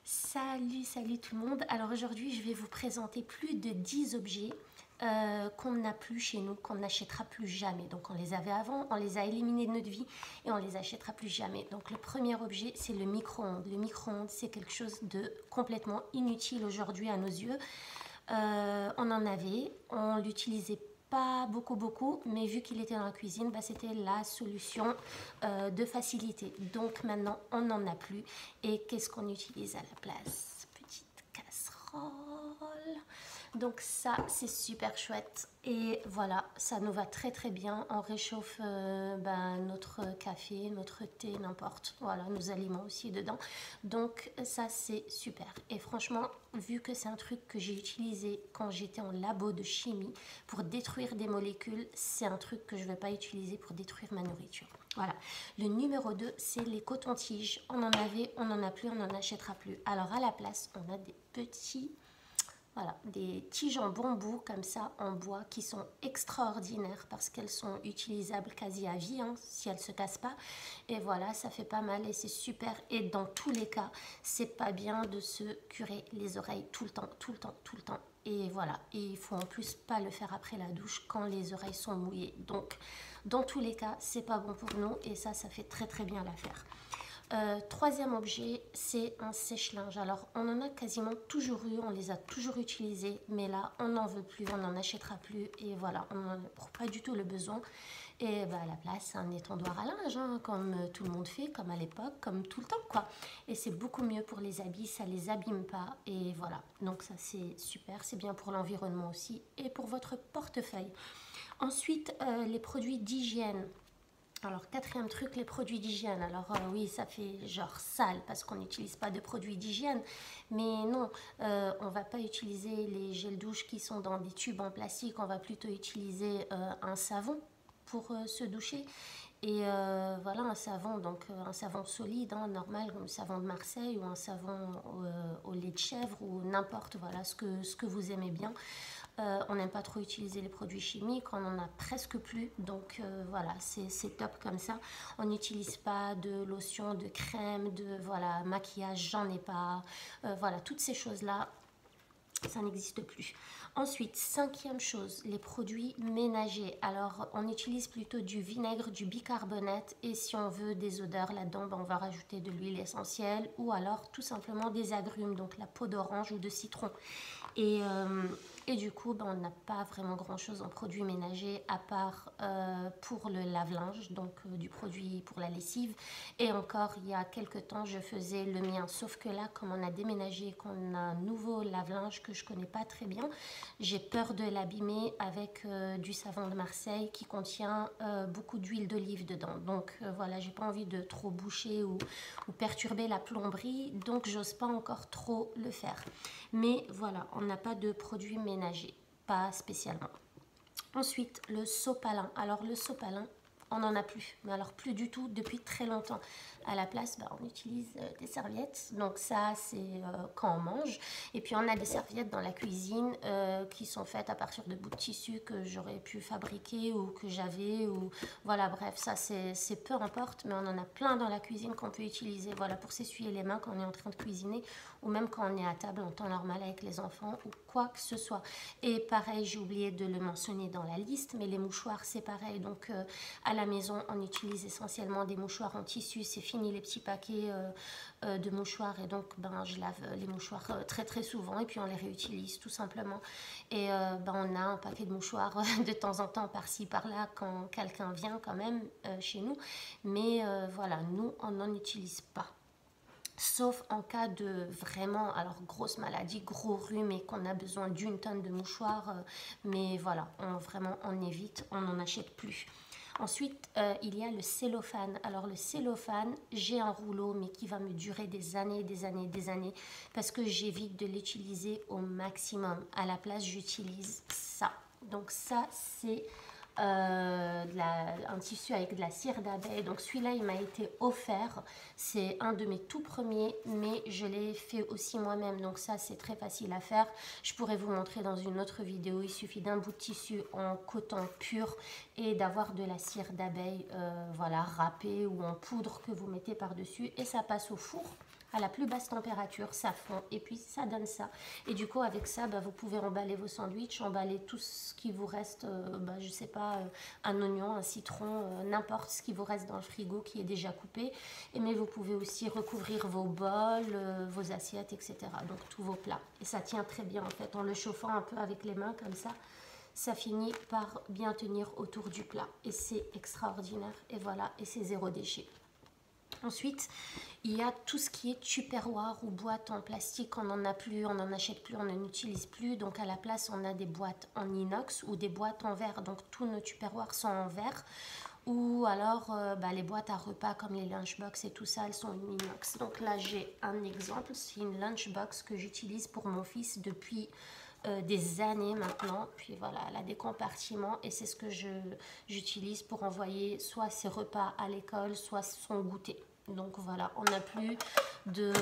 Salut tout le monde. Alors aujourd'hui, je vais vous présenter plus de 10 objets qu'on n'a plus chez nous, qu'on n'achètera plus jamais. Donc on les avait avant, on les a éliminés de notre vie et on les achètera plus jamais. Donc le premier objet, c'est le micro-ondes. Le micro-ondes, c'est quelque chose de complètement inutile aujourd'hui à nos yeux. On en avait, on l'utilisait pas beaucoup, mais vu qu'il était dans la cuisine, bah, c'était la solution de facilité. Donc maintenant, on n'en a plus. Et qu'est-ce qu'on utilise à la place? Petite casserole. Donc ça, c'est super chouette. Et voilà, ça nous va très bien. On réchauffe notre café, notre thé, n'importe. Voilà, nos aliments aussi dedans. Donc ça, c'est super. Et franchement, vu que c'est un truc que j'ai utilisé quand j'étais en labo de chimie pour détruire des molécules, c'est un truc que je ne vais pas utiliser pour détruire ma nourriture. Voilà. Le numéro 2, c'est les cotons-tiges. On en avait, on n'en a plus, on n'en achètera plus. Alors à la place, on a des petits... Voilà, des tiges en bambou comme ça en bois qui sont extraordinaires parce qu'elles sont utilisables quasi à vie si elles ne se cassent pas. Et voilà, ça fait pas mal et c'est super. Et dans tous les cas, c'est pas bien de se curer les oreilles tout le temps. Et voilà, et il faut en plus pas le faire après la douche quand les oreilles sont mouillées. Donc, dans tous les cas, c'est pas bon pour nous et ça fait très bien l'affaire. Troisième objet, c'est un sèche-linge. Alors, on en a quasiment toujours eu, on les a toujours utilisés, mais là, on n'en veut plus, on n'en achètera plus, et voilà, on n'en a pas du tout le besoin. Et bah, à la place, c'est un étendoir à linge, comme tout le monde fait, comme à l'époque, comme tout le temps, quoi. Et c'est beaucoup mieux pour les habits, ça les abîme pas, et voilà. Donc ça, c'est super, c'est bien pour l'environnement aussi, et pour votre portefeuille. Ensuite, les produits d'hygiène. Alors, quatrième truc, les produits d'hygiène. Alors, oui, ça fait genre sale parce qu'on n'utilise pas de produits d'hygiène. Mais non, on va pas utiliser les gels douche qui sont dans des tubes en plastique. On va plutôt utiliser un savon pour se doucher. Et voilà, un savon, donc un savon solide, normal, comme le savon de Marseille ou un savon au lait de chèvre ou n'importe, voilà, ce que vous aimez bien. On n'aime pas trop utiliser les produits chimiques, on en a presque plus, donc voilà, c'est top comme ça. On n'utilise pas de lotion, de crème, de voilà, maquillage, j'en ai pas. Voilà, toutes ces choses-là, ça n'existe plus. Ensuite, cinquième chose, les produits ménagers. Alors, on utilise plutôt du vinaigre, du bicarbonate et si on veut des odeurs là-dedans, on va rajouter de l'huile essentielle ou alors tout simplement des agrumes, donc la peau d'orange ou de citron. Et du coup, on n'a pas vraiment grand-chose en produits ménagers à part pour le lave-linge, donc du produit pour la lessive. Et encore, il y a quelques temps, je faisais le mien. Sauf que là, comme on a déménagé, qu'on a un nouveau lave-linge que je connais pas très bien, j'ai peur de l'abîmer avec du savon de Marseille qui contient beaucoup d'huile d'olive dedans. Donc voilà, j'ai pas envie de trop boucher ou perturber la plomberie, donc j'ose pas encore trop le faire. Mais voilà, on n'a pas de produits ménagers, pas spécialement. Ensuite, le sopalin. Alors le sopalin, on n'en a plus, mais alors plus du tout depuis très longtemps. À la place, on utilise des serviettes, donc ça c'est quand on mange. Et puis on a des serviettes dans la cuisine qui sont faites à partir de bouts de tissu que j'aurais pu fabriquer ou que j'avais. Ou voilà, bref, ça c'est peu importe, mais on en a plein dans la cuisine qu'on peut utiliser, voilà, pour s'essuyer les mains quand on est en train de cuisiner ou même quand on est à table en temps normal avec les enfants ou quoi que ce soit. Et pareil, j'ai oublié de le mentionner dans la liste, mais les mouchoirs c'est pareil. Donc à la maison, on utilise essentiellement des mouchoirs en tissu, c'est fini les petits paquets de mouchoirs et donc je lave les mouchoirs très souvent et puis on les réutilise tout simplement. Et on a un paquet de mouchoirs de temps en temps par-ci par-là quand quelqu'un vient quand même chez nous, mais voilà, nous on n'en utilise pas. Sauf en cas de vraiment, alors grosse maladie, gros rhume et qu'on a besoin d'une tonne de mouchoirs. Mais voilà, vraiment on évite, on n'en achète plus. Ensuite, il y a le cellophane. Alors le cellophane, j'ai un rouleau mais qui va me durer des années parce que j'évite de l'utiliser au maximum. À la place, j'utilise ça. Donc ça, c'est un tissu avec de la cire d'abeille. Donc celui-là, il m'a été offert. C'est un de mes tout premiers, mais je l'ai fait aussi moi-même. Donc ça, c'est très facile à faire. Je pourrais vous montrer dans une autre vidéo. Il suffit d'un bout de tissu en coton pur et d'avoir de la cire d'abeille, voilà, râpée ou en poudre que vous mettez par-dessus et ça passe au four à la plus basse température, ça fond et puis ça donne ça. Et du coup avec ça, vous pouvez emballer vos sandwichs, emballer tout ce qui vous reste, je sais pas, un oignon, un citron, n'importe ce qui vous reste dans le frigo qui est déjà coupé. Mais vous pouvez aussi recouvrir vos bols, vos assiettes, etc. Donc tous vos plats. Et ça tient très bien en fait, en le chauffant un peu avec les mains comme ça finit par bien tenir autour du plat. Et c'est extraordinaire. Et voilà, et c'est zéro déchet. Ensuite, il y a tout ce qui est tupperware ou boîte en plastique. On n'en a plus, on n'en achète plus, on n'en utilise plus. Donc à la place, on a des boîtes en inox ou des boîtes en verre. Donc tous nos tupperwares sont en verre. Ou alors les boîtes à repas comme les lunchbox et tout ça, elles sont en inox. Donc là, j'ai un exemple. C'est une lunchbox que j'utilise pour mon fils depuis des années maintenant. Puis voilà, elle a des compartiments et c'est ce que j'utilise pour envoyer soit ses repas à l'école, soit son goûter. Donc voilà, on n'a plus de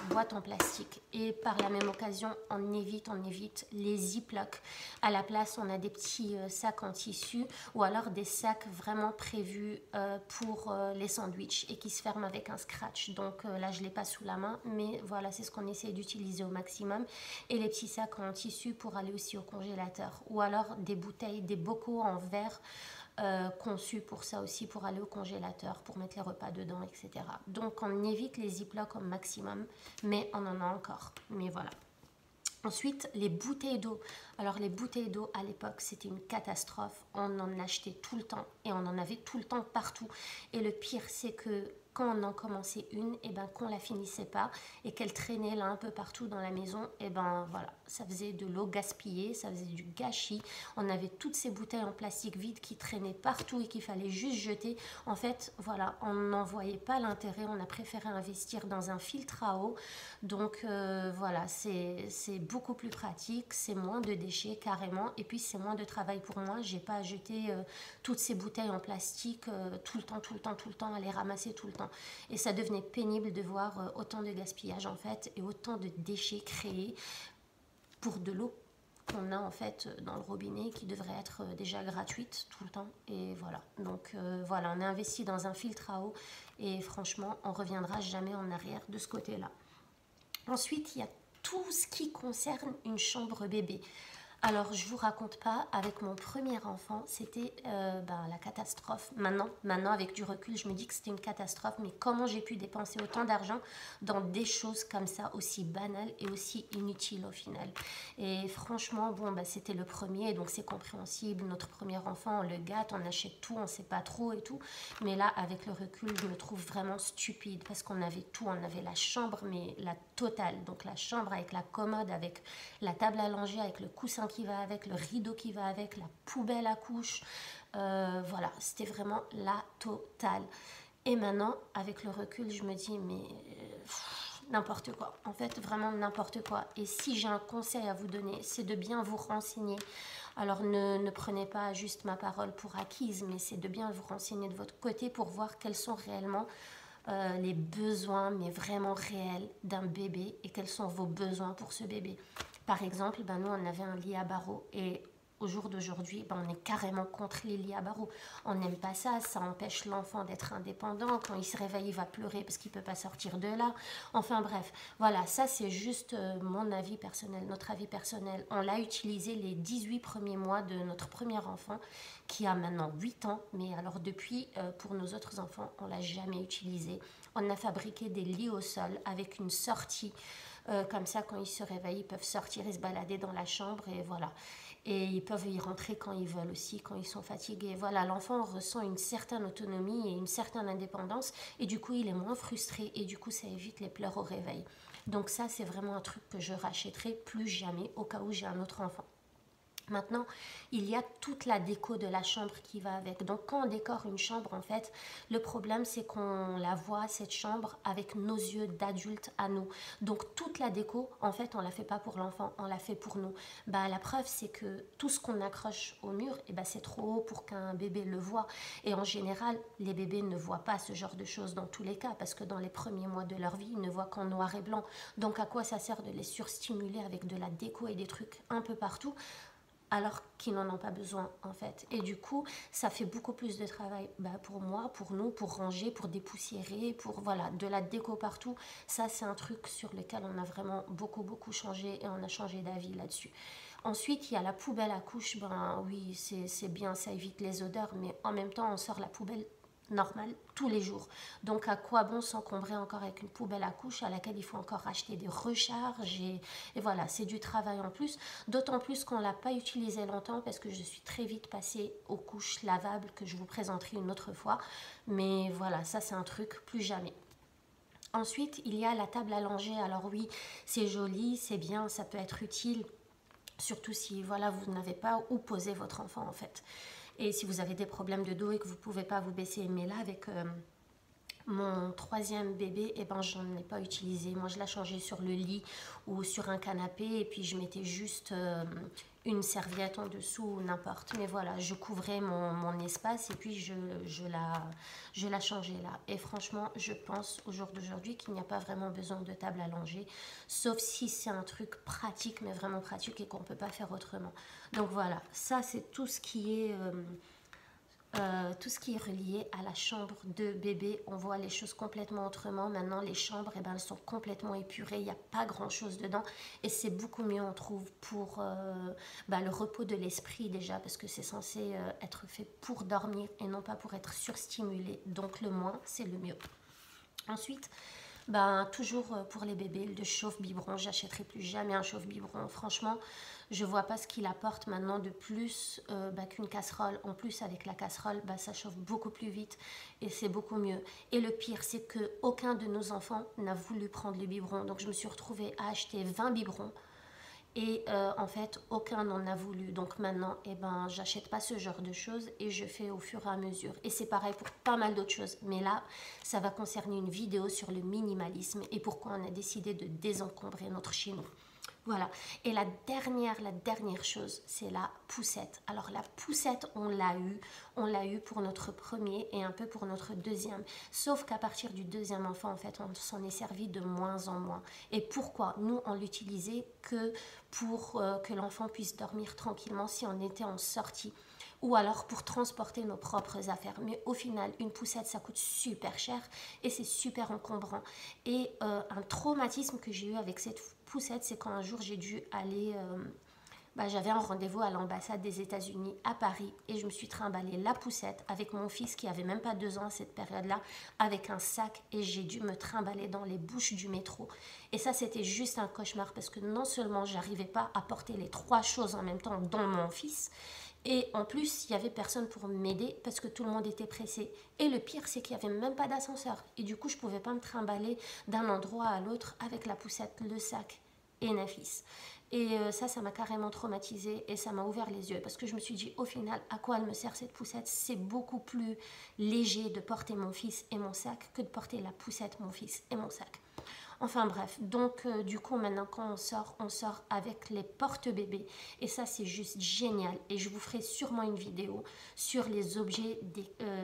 boîtes en plastique. Et par la même occasion, on évite les Ziploc. À la place, on a des petits sacs en tissu ou alors des sacs vraiment prévus pour les sandwichs et qui se ferment avec un scratch. Donc là, je ne l'ai pas sous la main, mais voilà, c'est ce qu'on essaie d'utiliser au maximum. Et les petits sacs en tissu pour aller aussi au congélateur. Ou alors des bouteilles, des bocaux en verre conçus pour ça aussi, pour aller au congélateur, pour mettre les repas dedans, etc. Donc on évite les Ziploc au maximum, mais on en a encore. Mais voilà. Ensuite, les bouteilles d'eau. Alors les bouteilles d'eau à l'époque, c'était une catastrophe. On en achetait tout le temps et on en avait tout le temps partout. Et le pire, c'est que quand on en commençait une, et qu'on la finissait pas et qu'elle traînait là un peu partout dans la maison, voilà, ça faisait de l'eau gaspillée, ça faisait du gâchis. On avait toutes ces bouteilles en plastique vide qui traînaient partout et qu'il fallait juste jeter. En fait, voilà, on n'en voyait pas l'intérêt. On a préféré investir dans un filtre à eau. Donc voilà, c'est beaucoup plus pratique, c'est moins de déchets carrément et puis c'est moins de travail pour moi. J'ai pas à jeter toutes ces bouteilles en plastique tout le temps, à les ramasser tout le temps. Et ça devenait pénible de voir autant de gaspillage en fait et autant de déchets créés pour de l'eau qu'on a en fait dans le robinet qui devrait être déjà gratuite tout le temps. Et voilà, donc voilà, on a investi dans un filtre à eau et franchement on reviendra jamais en arrière de ce côté là. Ensuite, il y a tout ce qui concerne une chambre bébé. Alors, je vous raconte pas, avec mon premier enfant, c'était la catastrophe. Maintenant, avec du recul, je me dis que c'était une catastrophe, mais comment j'ai pu dépenser autant d'argent dans des choses comme ça, aussi banales et aussi inutiles au final. Et franchement, c'était le premier, donc c'est compréhensible. Notre premier enfant, on le gâte, on achète tout, on sait pas trop et tout. Mais là, avec le recul, je me trouve vraiment stupide parce qu'on avait tout. On avait la chambre, mais la totale. Donc la chambre avec la commode, avec la table à langer, avec le coussin qui va avec, le rideau qui va avec, la poubelle à couches. Voilà, c'était vraiment la totale. Et maintenant, avec le recul, je me dis, mais n'importe quoi. En fait, vraiment n'importe quoi. Et si j'ai un conseil à vous donner, c'est de bien vous renseigner. Alors, ne prenez pas juste ma parole pour acquise, mais c'est de bien vous renseigner de votre côté pour voir quels sont réellement les besoins, mais vraiment réels d'un bébé et quels sont vos besoins pour ce bébé. Par exemple, nous, on avait un lit à barreaux et au jour d'aujourd'hui, on est carrément contre les lits à barreaux. On n'aime pas ça, ça empêche l'enfant d'être indépendant. Quand il se réveille, il va pleurer parce qu'il ne peut pas sortir de là. Enfin bref, voilà, ça c'est juste mon avis personnel, notre avis personnel. On l'a utilisé les 18 premiers mois de notre premier enfant qui a maintenant 8 ans. Mais alors depuis, pour nos autres enfants, on ne l'a jamais utilisé. On a fabriqué des lits au sol avec une sortie. Comme ça, quand ils se réveillent, ils peuvent sortir et se balader dans la chambre et voilà. Et ils peuvent y rentrer quand ils veulent aussi, quand ils sont fatigués. Voilà, l'enfant ressent une certaine autonomie et une certaine indépendance et du coup, il est moins frustré et du coup, ça évite les pleurs au réveil. Donc ça, c'est vraiment un truc que je rachèterai plus jamais au cas où j'ai un autre enfant. Maintenant, il y a toute la déco de la chambre qui va avec. Donc, quand on décore une chambre, en fait, le problème, c'est qu'on la voit, cette chambre, avec nos yeux d'adultes à nous. Donc, toute la déco, en fait, on ne la fait pas pour l'enfant, on la fait pour nous. La preuve, c'est que tout ce qu'on accroche au mur, c'est trop haut pour qu'un bébé le voie. Et en général, les bébés ne voient pas ce genre de choses dans tous les cas, parce que dans les premiers mois de leur vie, ils ne voient qu'en noir et blanc. Donc, à quoi ça sert de les surstimuler avec de la déco et des trucs un peu partout ? alors qu'ils n'en ont pas besoin en fait. Et du coup, ça fait beaucoup plus de travail pour moi, pour nous, pour ranger, pour dépoussiérer, pour voilà, de la déco partout. Ça, c'est un truc sur lequel on a vraiment beaucoup changé et on a changé d'avis là-dessus. Ensuite, il y a la poubelle à couches. Ben oui, c'est bien, ça évite les odeurs, mais en même temps, on sort la poubelle normale tous les jours. Donc à quoi bon s'encombrer encore avec une poubelle à couches à laquelle il faut encore acheter des recharges et voilà, c'est du travail en plus. D'autant plus qu'on ne l'a pas utilisé longtemps parce que je suis très vite passée aux couches lavables que je vous présenterai une autre fois. Mais voilà, ça c'est un truc plus jamais. Ensuite, il y a la table à langer. Alors oui, c'est joli, c'est bien, ça peut être utile. Surtout si voilà, vous n'avez pas où poser votre enfant en fait. Et si vous avez des problèmes de dos et que vous ne pouvez pas vous baisser. Mais là, avec mon troisième bébé, eh ben, j'en ai pas utilisé. Moi, je l'ai changé sur le lit ou sur un canapé. Et puis, je mettais juste une serviette en dessous ou n'importe. Mais voilà, je couvrais mon espace et puis je la changeais là. Et franchement, je pense au jour d'aujourd'hui qu'il n'y a pas vraiment besoin de table à langer. Sauf si c'est un truc pratique, mais vraiment pratique et qu'on ne peut pas faire autrement. Donc voilà, ça c'est tout ce qui est... tout ce qui est relié à la chambre de bébé, on voit les choses complètement autrement. Maintenant, les chambres, eh ben, elles sont complètement épurées. Il n'y a pas grand-chose dedans. Et c'est beaucoup mieux, on trouve, pour le repos de l'esprit déjà, parce que c'est censé être fait pour dormir et non pas pour être surstimulé. Donc, le moins, c'est le mieux. Ensuite, toujours pour les bébés, le chauffe-biberon. J'achèterai plus jamais un chauffe-biberon. Franchement, je vois pas ce qu'il apporte maintenant de plus qu'une casserole. En plus, avec la casserole, ça chauffe beaucoup plus vite et c'est beaucoup mieux. Et le pire, c'est que aucun de nos enfants n'a voulu prendre le biberon. Donc, je me suis retrouvée à acheter 20 biberons. Et en fait, aucun n'en a voulu. Donc maintenant, j'achète pas ce genre de choses et je fais au fur et à mesure. Et c'est pareil pour pas mal d'autres choses. Mais là, ça va concerner une vidéo sur le minimalisme et pourquoi on a décidé de désencombrer notre chez nous. Voilà. Et la dernière chose, c'est la poussette. Alors la poussette, on l'a eu pour notre premier et un peu pour notre deuxième. Sauf qu'à partir du deuxième enfant, en fait, on s'en est servi de moins en moins. Et pourquoi? Nous, on l'utilisait que pour que l'enfant puisse dormir tranquillement si on était en sortie. Ou alors pour transporter nos propres affaires. Mais au final, une poussette, ça coûte super cher et c'est super encombrant. Et un traumatisme que j'ai eu avec cette poussette, c'est quand un jour j'ai dû aller... j'avais un rendez-vous à l'ambassade des États-Unis à Paris et je me suis trimballée la poussette avec mon fils qui avait même pas 2 ans à cette période-là, avec un sac, et j'ai dû me trimballer dans les bouches du métro. Et ça, c'était juste un cauchemar parce que non seulement j'arrivais pas à porter les 3 choses en même temps, dont mon fils, et en plus, il n'y avait personne pour m'aider parce que tout le monde était pressé. Et le pire, c'est qu'il n'y avait même pas d'ascenseur. Et du coup, je ne pouvais pas me trimballer d'un endroit à l'autre avec la poussette, le sac et Nafis. Et ça m'a carrément traumatisée et ça m'a ouvert les yeux parce que je me suis dit, au final, à quoi elle me sert cette poussette? C'est beaucoup plus léger de porter mon fils et mon sac que de porter la poussette, mon fils et mon sac. Enfin bref, donc du coup maintenant quand on sort avec les porte-bébés et ça c'est juste génial et je vous ferai sûrement une vidéo sur les objets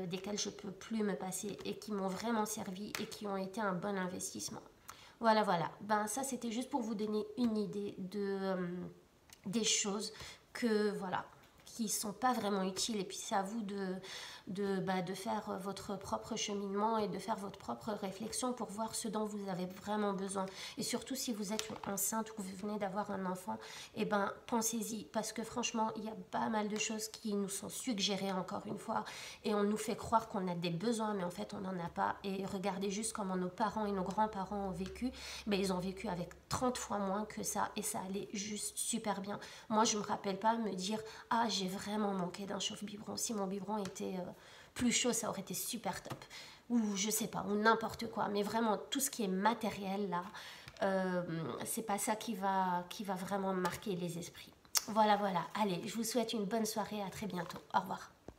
desquels je peux plus me passer et qui m'ont vraiment servi et qui ont été un bon investissement. Voilà, ça c'était juste pour vous donner une idée des choses que voilà, qui ne sont pas vraiment utiles et puis c'est à vous de faire votre propre cheminement et de faire votre propre réflexion pour voir ce dont vous avez vraiment besoin. Et surtout si vous êtes enceinte ou que vous venez d'avoir un enfant, pensez-y parce que franchement il y a pas mal de choses qui nous sont suggérées encore une fois et on nous fait croire qu'on a des besoins mais en fait on n'en a pas. Et regardez juste comment nos parents et nos grands-parents ont vécu, ils ont vécu avec 30 fois moins que ça et ça allait juste super bien. Moi je me rappelle pas me dire j'ai vraiment manqué d'un chauffe-biberon. Si mon biberon était plus chaud, ça aurait été super top. Ou je sais pas, ou n'importe quoi. Mais vraiment, tout ce qui est matériel là, c'est pas ça qui va vraiment marquer les esprits. Voilà. Allez, je vous souhaite une bonne soirée. À très bientôt. Au revoir.